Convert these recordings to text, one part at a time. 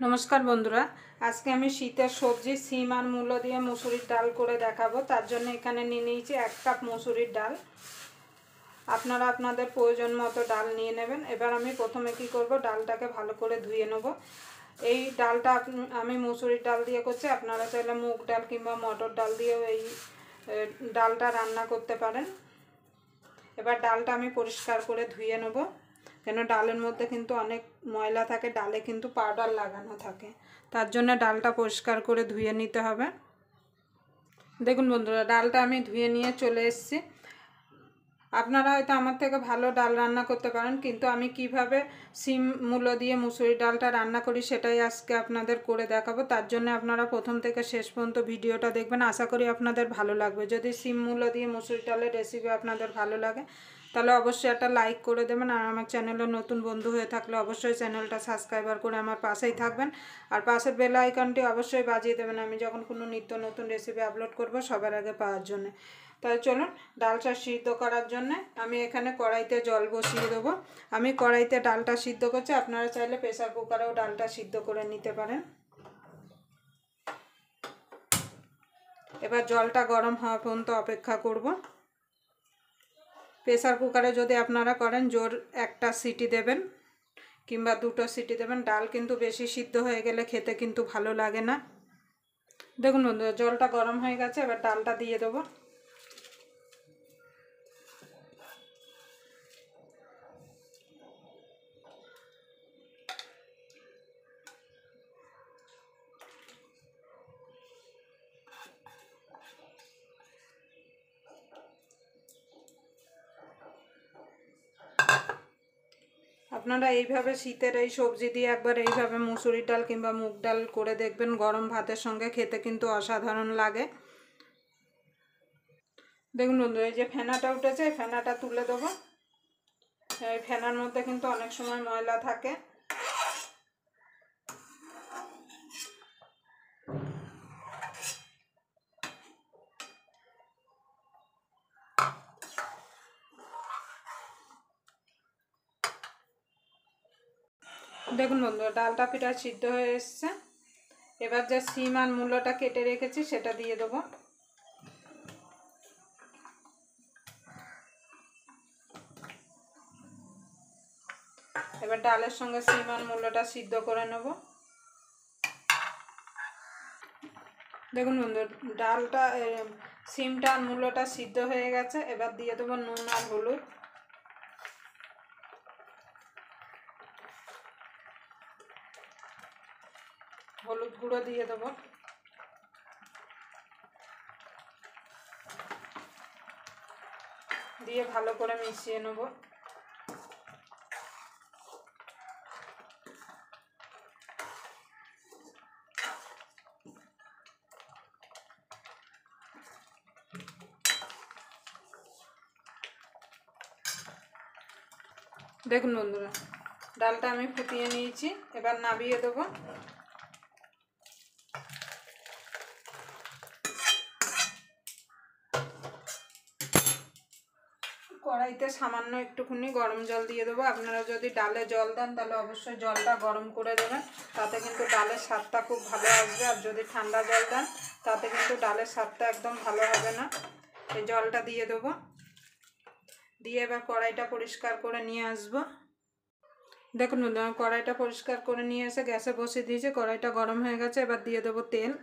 नमस्कार बंधुरा आज के शीतर सब्जी सीम और मूलो दिए मसुरिर डाल करे देखाबो। तार जन्य एखाने निये निয়েছি 1 কাপ मसुरिर डाल। আপনারা আপনাদের প্রয়োজন মতো ডাল নিয়ে নেবেন। এবার আমি প্রথমে কি করব, ডালটাকে ভালো করে ধুয়ে নেব। এই ডালটা আমি মসুরির ডাল দিয়ে করছি, আপনারা চাইলে মুগ ডাল কিংবা মটর ডাল দিয়েও এই ডালটা রান্না করতে পারেন। এবার ডালটা আমি পরিষ্কার করে ধুয়ে নেব, কেন ডালের মধ্যে কিন্তু অনেক ময়লা থাকে, ডালে কিন্তু পাউডার লাগানো থাকে, তার জন্য ডালটা পরিষ্কার করে ধুয়ে নিতে হবে। দেখুন বন্ধুরা, ডালটা আমি ধুয়ে নিয়ে চলে এসেছি। আপনারা হয়তো আমার থেকে ভালো ডাল রান্না করতে পারেন, কিন্তু আমি কিভাবে সিম মূলো দিয়ে মুসুরি ডালটা রান্না করি সেটাই আজকে আপনাদের করে দেখাবো। তার জন্য আপনারা প্রথম থেকে শেষ পর্যন্ত ভিডিওটা দেখবেন, আশা করি আপনাদের ভালো লাগবে। যদি সিম মূলো দিয়ে মুসুরি ডালের রেসিপি আপনাদের ভালো লাগে তাহলে অবশ্যই একটা লাইক করে দেবেন, আর আমার চ্যানেলে নতুন বন্ধু হয়ে থাকলে অবশ্যই চ্যানেলটা সাবস্ক্রাইবার করে আমার পাশেই থাকবেন, আর পাশের বেল আইকনটি অবশ্যই বাজিয়ে দেবেন আমি যখন কোনো নিত্য নতুন রেসিপি আপলোড করব সবার আগে পাওয়ার জন্য। তাই চলুন, ডালটা সিদ্ধ করার জন্য আমি এখানে কড়াইতে জল বসিয়ে দেবো। আমি কড়াইতে ডালটা সিদ্ধ করছি, আপনারা চাইলে প্রেসার কুকারেও ডালটা সিদ্ধ করে নিতে পারেন। এবার জলটা গরম হওয়া পর্যন্ত অপেক্ষা করব। প্রেসার কুকারে যদি আপনারা করেন জোর একটা সিটি দেবেন কিংবা দুটো সিটি দেবেন, ডাল কিন্তু বেশি সিদ্ধ হয়ে গেলে খেতে কিন্তু ভালো লাগে না। দেখুন বন্ধুরা, জলটা গরম হয়ে গেছে, এবার ডালটা দিয়ে দেবো। আপনারা এইভাবে শীতের এই সবজি দিয়ে একবার এইভাবে মুসুরি ডাল কিংবা মুগ ডাল করে দেখবেন, গরম ভাতের সঙ্গে খেতে কিন্তু অসাধারণ লাগে। দেখুন বন্ধু, এই যে ফেনাটা উঠেছে, এই ফেনাটা তুলে দেবো। এই ফেনার মধ্যে কিন্তু অনেক সময় ময়লা থাকে। দেখুন বন্ধু, ডালটা প্রায় সিদ্ধ হয়ে এসছে। এবার যে সিম আর মূলোটা কেটে রেখেছি সেটা দিয়ে দেবো। এবার ডালের সঙ্গে সিম আর মূলোটা সিদ্ধ করে নেব। দেখুন বন্ধু, ডালটা সিমটা আর মূলোটা সিদ্ধ হয়ে গেছে। এবার দিয়ে দেবো নুন আর হলুদ। হলুদ গুঁড়ো দিয়ে দেবো। দিয়ে ভালো করে মিশিয়ে নেব। দেখুন বন্ধুরা, ডালটা আমি ফুটিয়ে নিয়েছি, এবার নামিয়ে দেবো। কড়াইতে সামান্য একটুখানি গরম জল দিয়ে দেবো। আপনারা যদি ডালে জল দেন তাহলে অবশ্যই জলটা গরম করে দেবেন, তাতে কিন্তু ডালের স্বাদটা খুব ভালো আসবে। আর যদি ঠান্ডা জল দেন তাতে কিন্তু ডালের স্বাদটা একদম ভালো হবে না। এই জলটা দিয়ে দেবো, দিয়ে এবার কড়াইটা পরিষ্কার করে নিয়ে আসবো। দেখুন বন্ধু, আমি কড়াইটা পরিষ্কার করে নিয়ে এসে গ্যাসে বসিয়ে দিয়েছি, কড়াইটা গরম হয়ে গেছে। এবার দিয়ে দেবো তেল।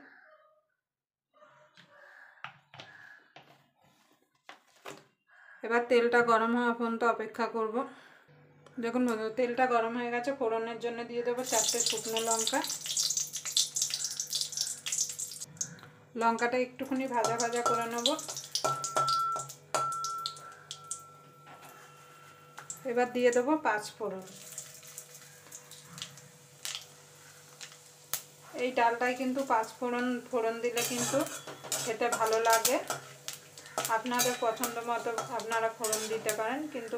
এবার তেলটা গরম হওয়া পর্যন্ত অপেক্ষা করব। দেখুন বন্ধু, তেলটা গরম হয়ে গেছে। ফোড়নের জন্য দিয়ে দেবো 4টে শুকনো লঙ্কা। লঙ্কাটা একটুখানি ভাজা ভাজা করে নেব। এবার দিয়ে দেবো 5 ফোড়ন। এই ডালটাই কিন্তু 5 ফোড়ন দিলে কিন্তু খেতে ভালো লাগে। আপনাদের পছন্দ মতো আপনারা ফোড়ন দিতে পারেন, কিন্তু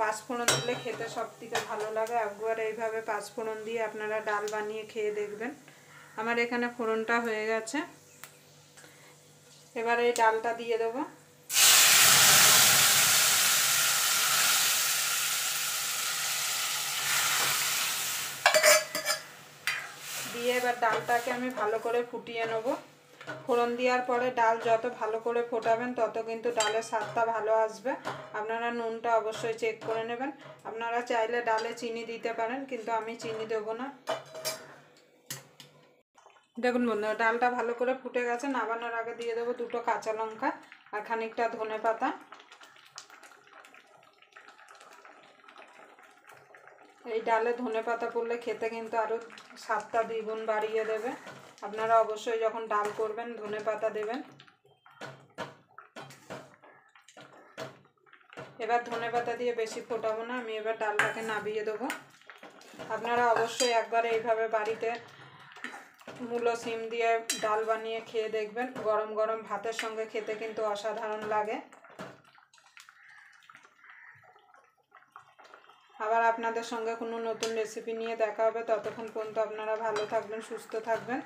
5 ফোড়ন দিলে খেতে সবথেকে ভালো লাগে। একবার এইভাবে 5 ফোড়ন দিয়ে আপনারা ডাল বানিয়ে খেয়ে দেখবেন। আমার এখানে ফোড়নটা হয়ে গেছে। এবার এই ডালটা দিয়ে দেবো। দিয়ে এবার ডালটাকে আমি ভালো করে ফুটিয়ে নেব। ফোড়ন দেওয়ার পরে ডাল যত ভালো করে ফোটাবেন তত কিন্তু ডালের স্বাদটা ভালো আসবে। আপনারা নুনটা অবশ্যই চেক করে নেবেন। আপনারা চাইলে ডালে চিনি দিতে পারেন, কিন্তু আমি চিনি দেবো না। দেখুন বন্ধুরা, ডালটা ভালো করে ফুটে গেছে। নামানোর আগে দিয়ে দেবো 2টো কাঁচা লঙ্কা আর খানিকটা ধনেপাতা। এই ডালে ধনেপাতা পড়লে খেতে কিন্তু আরও স্বাদটা দ্বিগুণ বাড়িয়ে দেবে। আপনারা অবশ্যই যখন ডাল করবেন ধনেপাতা দেবেন। এবার ধনেপাতা দিয়ে বেশি ফোটাবো না, আমি এবার ডালটাকে নামিয়ে দেবো। আপনারা অবশ্যই একবার এইভাবে বাড়িতে মূলো সিম দিয়ে ডাল বানিয়ে খেয়ে দেখবেন। গরম গরম ভাতের সঙ্গে খেতে কিন্তু অসাধারণ লাগে। আবার আপনাদের সঙ্গে কোনো নতুন রেসিপি নিয়ে দেখা হবে। ততক্ষণ পর্যন্ত আপনারা ভালো থাকবেন, সুস্থ থাকবেন।